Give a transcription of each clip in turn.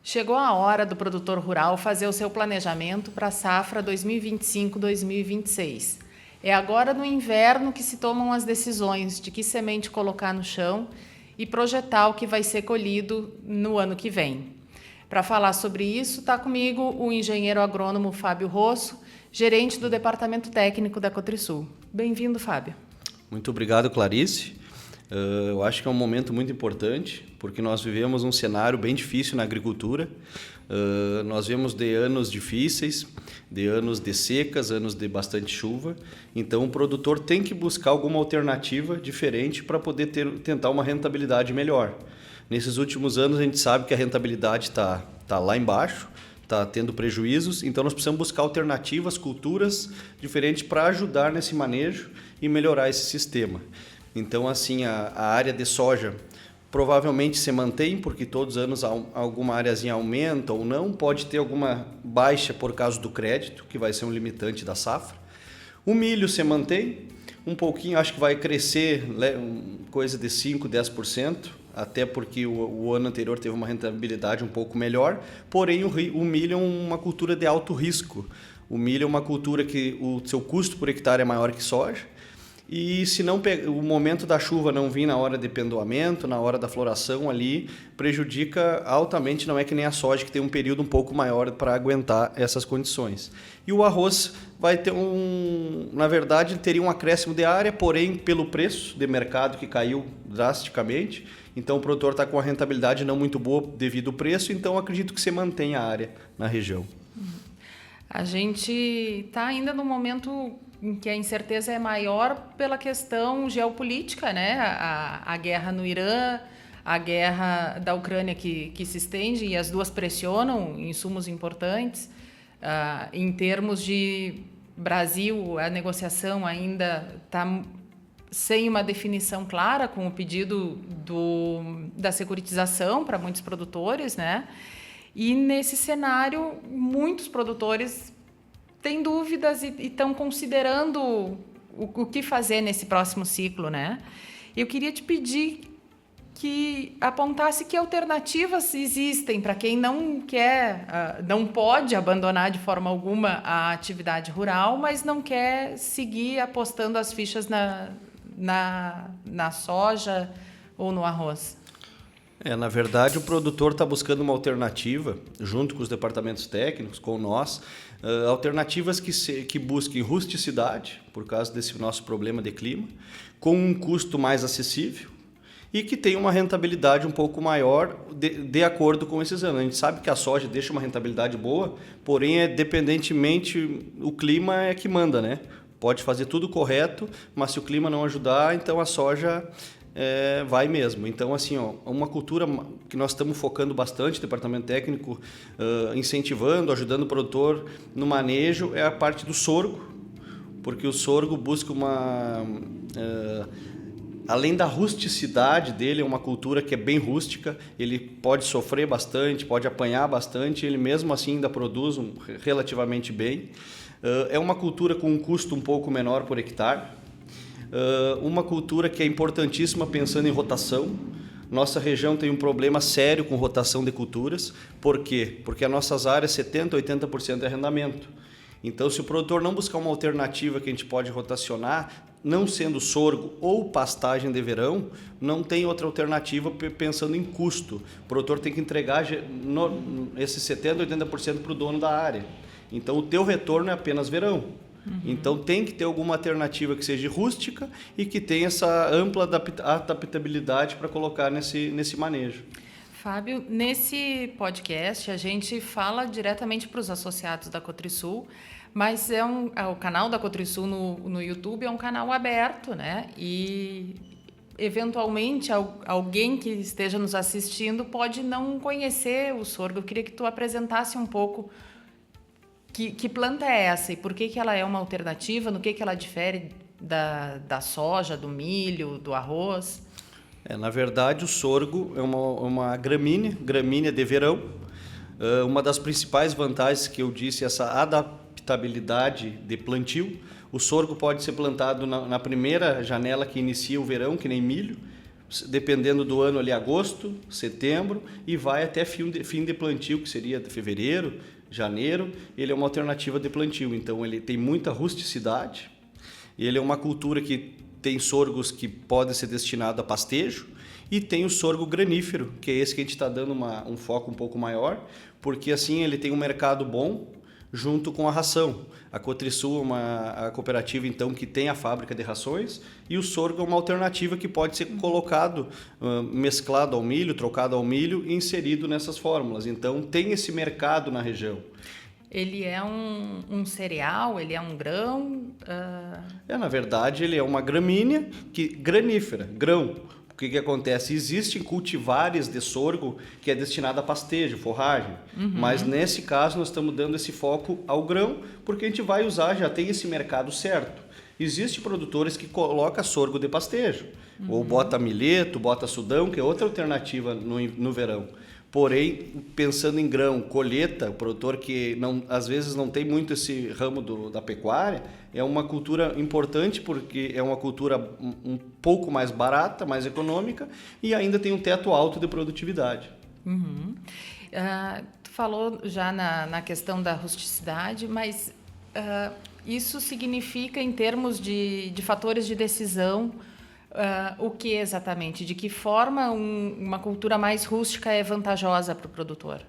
Chegou a hora do produtor rural fazer o seu planejamento para a safra 2025-2026. É agora no inverno que se tomam as decisões de que semente colocar no chão e projetar o que vai ser colhido no ano que vem. Para falar sobre isso, está comigo o engenheiro agrônomo Fábio Rosso, gerente do Departamento Técnico da Cotrisul. Bem-vindo, Fábio. Muito obrigado, Clarice. Eu acho que é um momento muito importante, porque nós vivemos um cenário bem difícil na agricultura. Nós vemos de anos difíceis, de anos de secas, anos de bastante chuva. Então, o produtor tem que buscar alguma alternativa diferente para poder tentar uma rentabilidade melhor. Nesses últimos anos, a gente sabe que a rentabilidade está lá embaixo, está tendo prejuízos, então nós precisamos buscar alternativas, culturas diferentes para ajudar nesse manejo e melhorar esse sistema. Então, assim, a área de soja provavelmente se mantém, porque todos os anos alguma áreazinha aumenta ou não, pode ter alguma baixa por causa do crédito, que vai ser um limitante da safra. O milho se mantém, um pouquinho, acho que vai crescer coisa de 5%, 10%, até porque o ano anterior teve uma rentabilidade um pouco melhor, porém o milho é uma cultura de alto risco. O milho é uma cultura que o seu custo por hectare é maior que soja, e se não o momento da chuva não vir na hora de pendoamento, na hora da floração ali, prejudica altamente, não é que nem a soja que tem um período um pouco maior para aguentar essas condições. E o arroz vai ter na verdade, teria um acréscimo de área, porém pelo preço de mercado que caiu drasticamente, então o produtor está com a rentabilidade não muito boa devido ao preço, então acredito que se mantenha a área na região. A gente está ainda no momento em que a incerteza é maior pela questão geopolítica, né? A guerra no Irã, a guerra da Ucrânia que se estende, e as duas pressionam insumos importantes. Em termos de Brasil, a negociação ainda está sem uma definição clara, com o pedido da securitização para muitos produtores, né? E nesse cenário, muitos produtores têm dúvidas e estão considerando o que fazer nesse próximo ciclo, né? Eu queria te pedir que apontasse que alternativas existem para quem não quer, não pode abandonar de forma alguma a atividade rural, mas não quer seguir apostando as fichas na soja ou no arroz. Na verdade, o produtor está buscando uma alternativa, junto com os departamentos técnicos, com nós, alternativas que busquem rusticidade, por causa desse nosso problema de clima, com um custo mais acessível e que tenha uma rentabilidade um pouco maior de acordo com esses anos. A gente sabe que a soja deixa uma rentabilidade boa, porém, dependentemente, o clima é que manda, né? Pode fazer tudo correto, mas se o clima não ajudar, então a soja vai mesmo. Então, assim, uma cultura que nós estamos focando bastante, departamento técnico, incentivando, ajudando o produtor no manejo, é a parte do sorgo, porque o sorgo busca além da rusticidade dele, é uma cultura que é bem rústica, ele pode sofrer bastante, pode apanhar bastante, ele mesmo assim ainda produz relativamente bem. É uma cultura com um custo um pouco menor por hectare. Uma cultura que é importantíssima pensando em rotação. Nossa região tem um problema sério com rotação de culturas. Por quê? Porque as nossas áreas, 70%, 80% é arrendamento. Então, se o produtor não buscar uma alternativa que a gente pode rotacionar, não sendo sorgo ou pastagem de verão, não tem outra alternativa pensando em custo. O produtor tem que entregar esses 70%, 80% para o dono da área. Então, o teu retorno é apenas verão. Então, tem que ter alguma alternativa que seja rústica e que tenha essa ampla adaptabilidade para colocar nesse manejo. Fábio, nesse podcast a gente fala diretamente para os associados da Cotrisul, mas o canal da Cotrisul no YouTube é um canal aberto, né? E eventualmente alguém que esteja nos assistindo pode não conhecer o sorgo. Eu queria que tu apresentasse um pouco que planta é essa e por que ela é uma alternativa, no que ela difere da soja, do milho, do arroz. Na verdade, o sorgo é uma gramínea de verão. Uma das principais vantagens que eu disse é essa adaptabilidade de plantio. O sorgo pode ser plantado na primeira janela que inicia o verão, que nem milho. dependendo do ano ali, agosto, setembro, e vai até fim de plantio, que seria de fevereiro, janeiro. Ele é uma alternativa de plantio, então ele tem muita rusticidade. Ele é uma cultura que tem sorgos que podem ser destinados a pastejo, e tem o sorgo granífero, que é esse que a gente está dando um foco um pouco maior, porque assim ele tem um mercado bom junto com a ração. A Cotrisul é a cooperativa então que tem a fábrica de rações, e o sorgo é uma alternativa que pode ser colocado, mesclado ao milho, trocado ao milho e inserido nessas fórmulas. Então tem esse mercado na região. Ele é um cereal, ele é um grão? Na verdade, ele é uma gramínea granífera, grão. O que acontece? Existem cultivares de sorgo que é destinado a pastejo, forragem, mas nesse caso nós estamos dando esse foco ao grão, porque a gente vai usar, já tem esse mercado certo. Existem produtores que colocam sorgo de pastejo, ou bota milheto, bota sudão, que é outra alternativa no verão. Porém, pensando em grão, colheita, o produtor que às vezes não tem muito esse ramo da pecuária, é uma cultura importante porque é uma cultura um pouco mais barata, mais econômica, e ainda tem um teto alto de produtividade. Tu falou já na questão da rusticidade, mas isso significa, em termos de fatores de decisão, o que exatamente? De que forma uma cultura mais rústica é vantajosa para o produtor?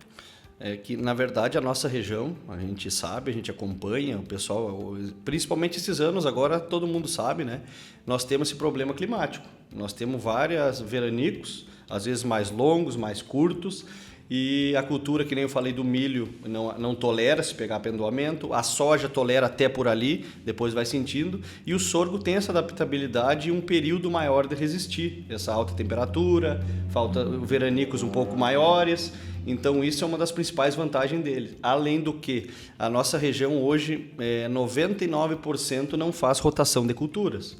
É que, na verdade, a nossa região, a gente sabe, a gente acompanha, o pessoal, principalmente esses anos agora, todo mundo sabe, né? Nós temos esse problema climático. Nós temos vários veranicos, às vezes mais longos, mais curtos, e a cultura, que nem eu falei do milho, não tolera se pegar pendoamento, a soja tolera até por ali, depois vai sentindo, e o sorgo tem essa adaptabilidade e um período maior de resistir, essa alta temperatura, falta veranicos um pouco maiores, então isso é uma das principais vantagens dele. Além do que, a nossa região hoje, 99% não faz rotação de culturas.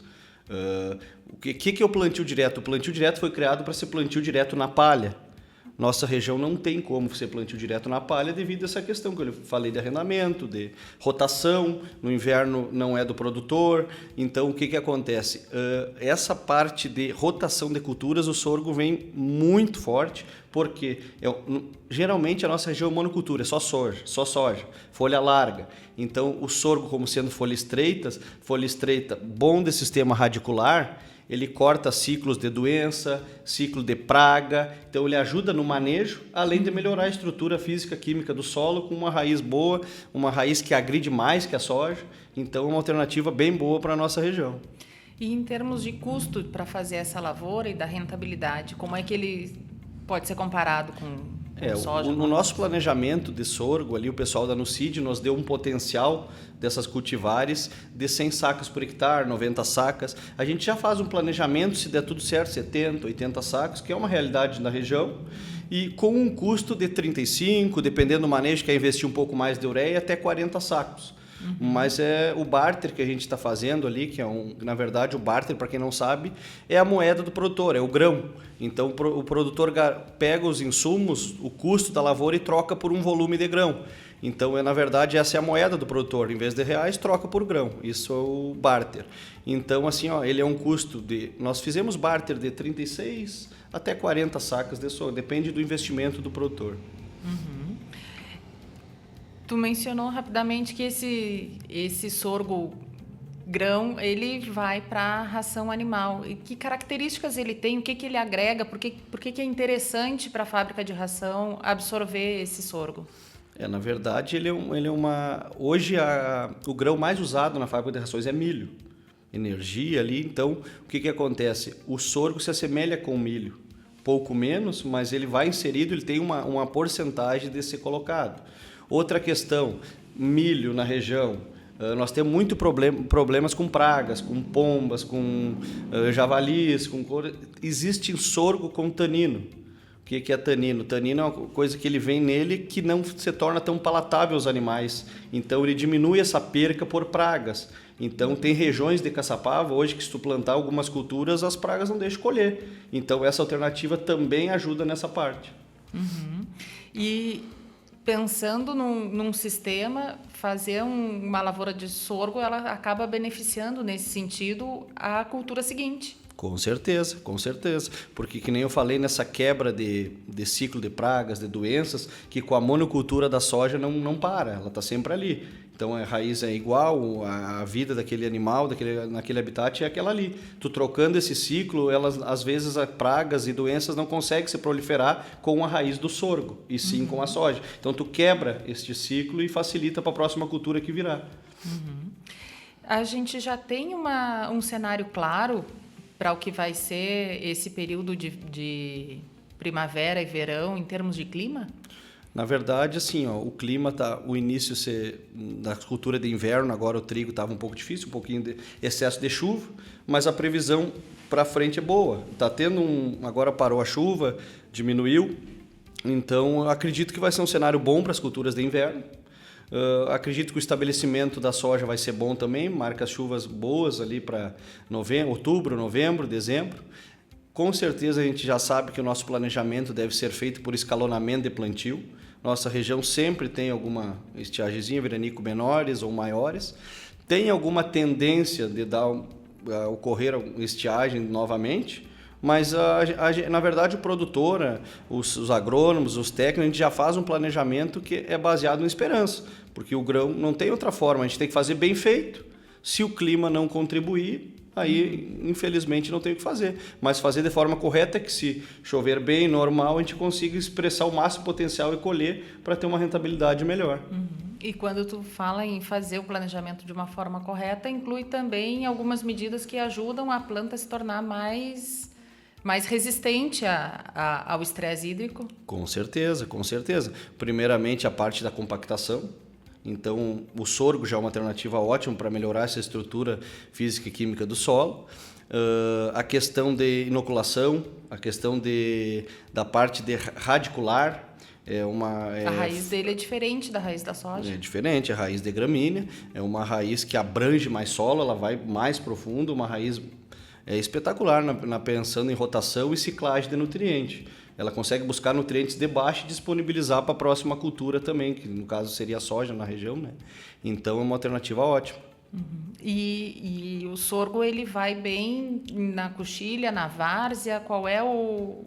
O que é o plantio direto? O plantio direto foi criado para ser plantio direto na palha. Nossa região não tem como ser plantio direto na palha devido a essa questão que eu falei de arrendamento, de rotação, no inverno não é do produtor. Então, o que acontece? Essa parte de rotação de culturas, o sorgo vem muito forte, porque geralmente a nossa região é monocultura, é só soja, folha larga. Então, o sorgo, como sendo folha estreita, bom de sistema radicular, ele corta ciclos de doença, ciclo de praga, então ele ajuda no manejo, além de melhorar a estrutura física química do solo com uma raiz boa, uma raiz que agride mais que a soja, então é uma alternativa bem boa para a nossa região. E em termos de custo para fazer essa lavoura e da rentabilidade, como é que ele pode ser comparado com soja? No nosso planejamento de sorgo, ali o pessoal da Nucid nos deu um potencial dessas cultivares de 100 sacas por hectare, 90 sacas. A gente já faz um planejamento, se der tudo certo, 70, 80 sacas, que é uma realidade na região, e com um custo de 35, dependendo do manejo, quer investir um pouco mais de ureia, até 40 sacos. Mas é o barter que a gente está fazendo ali, que na verdade o barter, para quem não sabe, é a moeda do produtor, é o grão. Então o produtor pega os insumos, o custo da lavoura e troca por um volume de grão. Então, na verdade, essa é a moeda do produtor. Em vez de reais, troca por grão. Isso é o barter. Então, assim, ele é um custo de... Nós fizemos barter de 36 até 40 sacas de sorgo. Depende do investimento do produtor. Tu mencionou rapidamente que esse sorgo grão, ele vai para a ração animal. E que características ele tem? O que ele agrega? Por que é interessante para a fábrica de ração absorver esse sorgo? Na verdade, ele é uma... Hoje, o grão mais usado na fábrica de rações é milho. Energia ali. Então, o que acontece? O sorgo se assemelha com o milho. Pouco menos, mas ele vai inserido, ele tem uma porcentagem de ser colocado. Outra questão, milho na região. Nós temos muito problemas com pragas, com pombas, com javalis, existe sorgo com tanino. O que é tanino? Tanino é uma coisa que ele vem nele que não se torna tão palatável aos animais. Então, ele diminui essa perca por pragas. Então, tem regiões de Caçapava, hoje, que se tu plantar algumas culturas, as pragas não deixam colher. Então, essa alternativa também ajuda nessa parte. E pensando num sistema, fazer uma lavoura de sorgo, ela acaba beneficiando, nesse sentido, a cultura seguinte. Com certeza, com certeza. Porque, que nem eu falei, nessa quebra de ciclo de pragas, de doenças, que com a monocultura da soja não para, ela está sempre ali. Então, a raiz é igual, a vida daquele animal, naquele habitat é aquela ali. Tu trocando esse ciclo, elas, às vezes, as pragas e doenças não conseguem se proliferar com a raiz do sorgo, e sim com a soja. Então, tu quebra este ciclo e facilita para a próxima cultura que virá. A gente já tem um cenário claro para o que vai ser esse período de primavera e verão em termos de clima? Na verdade, assim, ó, o clima tá, o início da cultura de inverno, agora o trigo estava um pouco difícil, um pouquinho de excesso de chuva, mas a previsão para frente é boa. Tá tendo agora parou a chuva, diminuiu, então eu acredito que vai ser um cenário bom para as culturas de inverno. Acredito que o estabelecimento da soja vai ser bom também, marca as chuvas boas ali para outubro, novembro, dezembro. Com certeza a gente já sabe que o nosso planejamento deve ser feito por escalonamento de plantio. Nossa região sempre tem alguma estiagemzinha, veranico menores ou maiores. Tem alguma tendência de ocorrer estiagem novamente, mas na verdade o produtor, os agrônomos, os técnicos, a gente já faz um planejamento que é baseado em esperança, porque o grão não tem outra forma, a gente tem que fazer bem feito. Se o clima não contribuir, aí infelizmente não tem o que fazer, mas fazer de forma correta, que se chover bem, normal, a gente consiga expressar o máximo potencial e colher para ter uma rentabilidade melhor. E quando tu fala em fazer o planejamento de uma forma correta, inclui também algumas medidas que ajudam a planta a se tornar mais resistente ao estresse hídrico? Com certeza, com certeza. Primeiramente, a parte da compactação. Então, o sorgo já é uma alternativa ótima para melhorar essa estrutura física e química do solo. A questão de inoculação, a questão da parte de radicular. A raiz dele é diferente da raiz da soja? É diferente, a raiz de gramínea. É uma raiz que abrange mais solo, ela vai mais profundo, uma raiz espetacular pensando em rotação e ciclagem de nutrientes. Ela consegue buscar nutrientes de baixo e disponibilizar para a próxima cultura também, que no caso seria a soja na região, né? Então é uma alternativa ótima. E o sorgo ele vai bem na coxilha, na várzea? Qual é o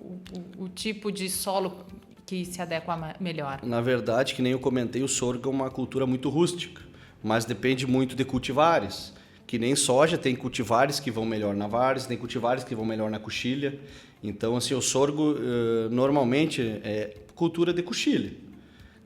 tipo de solo que se adequa melhor? Na verdade, que nem eu comentei, o sorgo é uma cultura muito rústica, mas depende muito de cultivares. Que nem soja, tem cultivares que vão melhor na várzea, tem cultivares que vão melhor na coxilha. Então, assim, o sorgo normalmente é cultura de coxilha.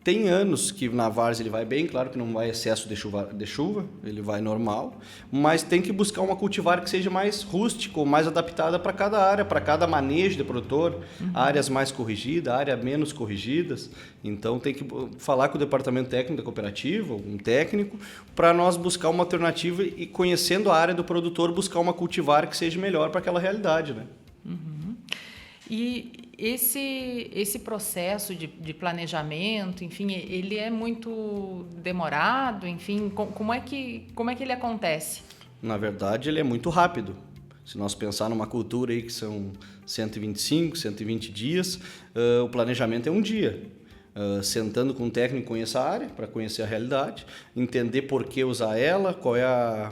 Tem anos que na várzea ele vai bem, claro que não vai excesso de chuva, ele vai normal, mas tem que buscar uma cultivar que seja mais rústica, mais adaptada para cada área, para cada manejo de produtor, áreas mais corrigidas, áreas menos corrigidas. Então tem que falar com o departamento técnico da cooperativa, um técnico, para nós buscar uma alternativa e, conhecendo a área do produtor, buscar uma cultivar que seja melhor para aquela realidade, né? E esse processo de planejamento, enfim, ele é muito demorado, enfim, como é que ele acontece? Na verdade, ele é muito rápido. Se nós pensar numa cultura aí que são 125, 120 dias, o planejamento é um dia. Sentando com um técnico, conhecer a área, para conhecer a realidade, entender por que usar ela, qual é a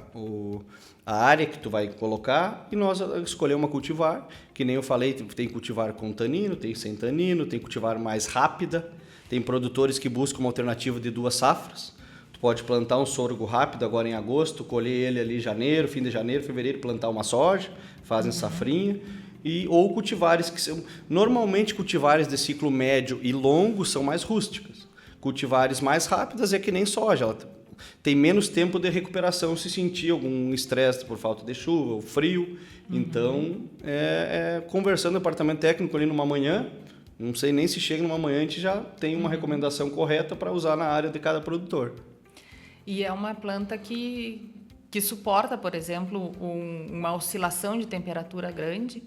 área que tu vai colocar, e nós escolher uma cultivar, que nem eu falei, tem cultivar com tanino, tem sem tanino, tem cultivar mais rápida, tem produtores que buscam uma alternativa de 2 safras. Tu pode plantar um sorgo rápido agora em agosto, colher ele ali em janeiro, fim de janeiro, fevereiro, plantar uma soja, fazem safrinha. Ou cultivares que são... Normalmente cultivares de ciclo médio e longo são mais rústicas. Cultivares mais rápidas é que nem soja, ela tem menos tempo de recuperação se sentir algum estresse por falta de chuva ou frio. Então, conversando no departamento técnico ali numa manhã, não sei nem se chega numa manhã, a gente já tem uma recomendação correta para usar na área de cada produtor. E é uma planta que suporta, por exemplo, uma oscilação de temperatura grande?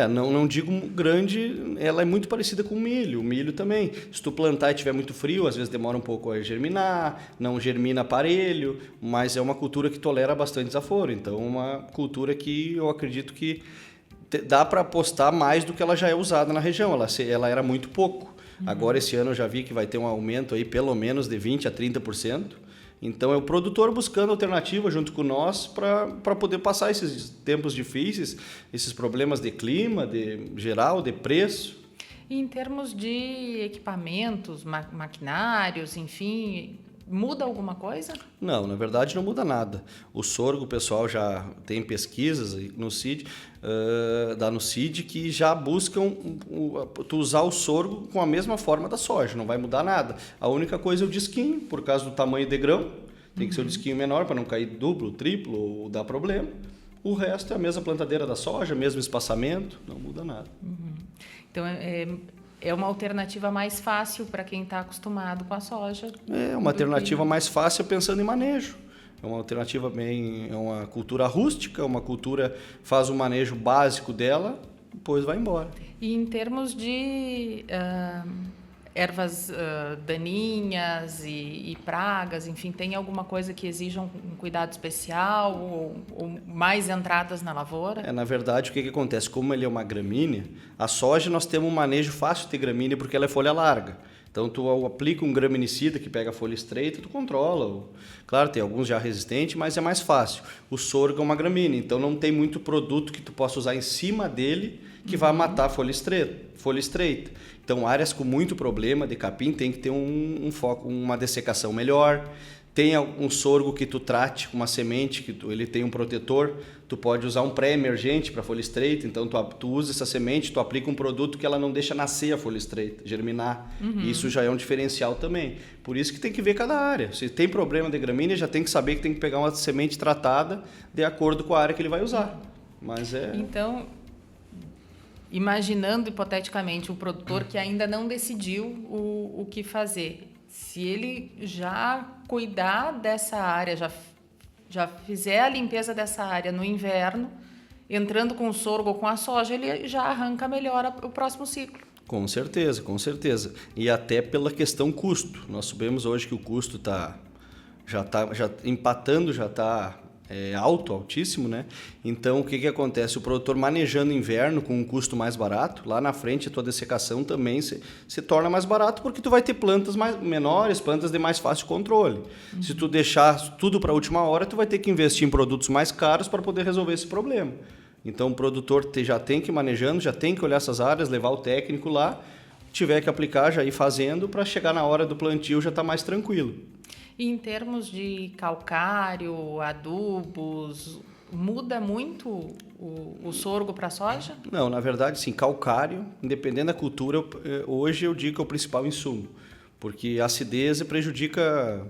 Não digo grande, ela é muito parecida com o milho também. Se tu plantar e tiver muito frio, às vezes demora um pouco a germinar, não germina aparelho, mas é uma cultura que tolera bastante desaforo. Então, é uma cultura que eu acredito que dá para apostar mais do que ela já é usada na região. Ela era muito pouco. Agora, esse ano, eu já vi que vai ter um aumento aí pelo menos de 20% a 30%. Então é o produtor buscando alternativa junto com nós para poder passar esses tempos difíceis, esses problemas de clima, de geral, de preço. E em termos de equipamentos, maquinários, enfim, muda alguma coisa? Não, na verdade não muda nada. O sorgo, o pessoal já tem pesquisas no CID, da NuCid, que já buscam tu usar o sorgo com a mesma forma da soja, não vai mudar nada. A única coisa é o disquinho, por causa do tamanho de grão, tem que ser o disquinho menor para não cair duplo, triplo ou dar problema. O resto é a mesma plantadeira da soja, mesmo espaçamento, não muda nada. Então, é uma alternativa mais fácil para quem está acostumado com a soja. É uma alternativa mais fácil pensando em manejo. É uma alternativa é uma cultura rústica, uma cultura faz o manejo básico dela, depois vai embora. E em termos de ervas daninhas e pragas, enfim, tem alguma coisa que exijam um cuidado especial ou mais entradas na lavoura? Na verdade, o que acontece? Como ele é uma gramínea, a soja nós temos um manejo fácil de gramínea porque ela é folha larga. Então, tu aplica um graminicida que pega a folha estreita, tu controla. Claro, tem alguns já resistentes, mas é mais fácil. O sorgo é uma gramínea, então não tem muito produto que tu possa usar em cima dele que vai matar a folha estreita. Então, áreas com muito problema de capim tem que ter um foco, uma dessecação melhor. Tem um sorgo que tu trate com uma semente, que ele tem um protetor, tu pode usar um pré-emergente para folha estreita, então tu usa essa semente, tu aplica um produto que ela não deixa nascer a folha estreita, germinar. E isso já é um diferencial também. Por isso que tem que ver cada área. Se tem problema de gramínea, já tem que saber que tem que pegar uma semente tratada de acordo com a área que ele vai usar. Então, imaginando hipoteticamente o produtor que ainda não decidiu o que fazer, se ele já cuidar dessa área, já fizer a limpeza dessa área no inverno, entrando com o sorgo ou com a soja, ele já arranca melhor o próximo ciclo. Com certeza, com certeza. E até pela questão custo. Nós sabemos hoje que o custo já empatando, já está altíssimo, né? Então, o que acontece? O produtor manejando inverno com um custo mais barato, lá na frente a tua dessecação também se torna mais barato porque tu vai ter plantas menores, plantas de mais fácil controle. Se tu deixar tudo para a última hora, tu vai ter que investir em produtos mais caros para poder resolver esse problema. Então, o produtor já tem que ir manejando, já tem que olhar essas áreas, levar o técnico lá, tiver que aplicar, já ir fazendo para chegar na hora do plantio já estar mais tranquilo. E em termos de calcário, adubos, muda muito o sorgo para a soja? Não, na verdade, sim, calcário, independendo da cultura, hoje eu digo que é o principal insumo, porque a acidez prejudica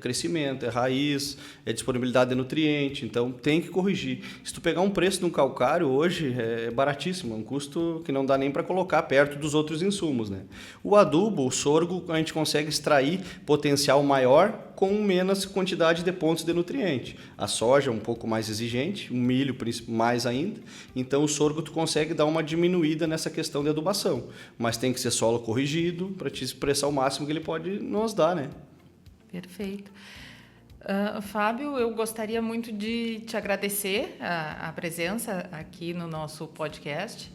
crescimento, raiz, disponibilidade de nutriente, então tem que corrigir. Se tu pegar um preço de um calcário hoje é baratíssimo, é um custo que não dá nem para colocar perto dos outros insumos, né? O adubo, o sorgo, a gente consegue extrair potencial maior com menos quantidade de pontos de nutriente. A soja é um pouco mais exigente, o milho mais ainda, então o sorgo tu consegue dar uma diminuída nessa questão de adubação, mas tem que ser solo corrigido para te expressar o máximo que ele pode nos dar, né? Perfeito. Fábio, eu gostaria muito de te agradecer a presença aqui no nosso podcast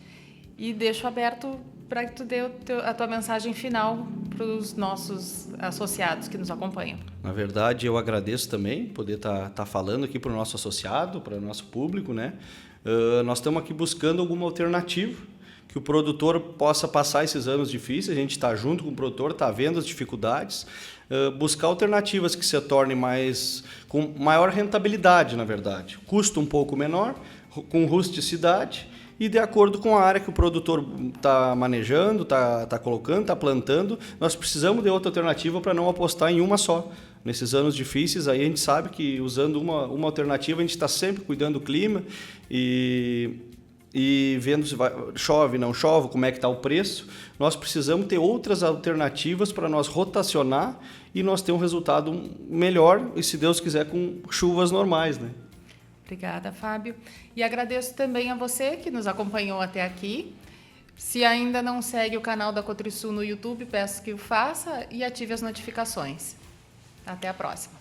e deixo aberto para que tu dê a tua mensagem final para os nossos associados que nos acompanham. Na verdade, eu agradeço também poder estar falando aqui para o nosso associado, para o nosso público, né? Nós estamos aqui buscando alguma alternativa que o produtor possa passar esses anos difíceis, a gente está junto com o produtor, está vendo as dificuldades, buscar alternativas que se tornem com maior rentabilidade, na verdade. Custo um pouco menor, com rusticidade e de acordo com a área que o produtor está manejando, está colocando, está plantando, nós precisamos de outra alternativa para não apostar em uma só. Nesses anos difíceis, aí a gente sabe que usando uma alternativa, a gente está sempre cuidando do clima e vendo se chove, não chove, como é que está o preço. Nós precisamos ter outras alternativas para nós rotacionar e nós ter um resultado melhor e, se Deus quiser, com chuvas normais, né? Obrigada, Fábio. E agradeço também a você que nos acompanhou até aqui. Se ainda não segue o canal da Cotrisul no YouTube, peço que o faça e ative as notificações. Até a próxima.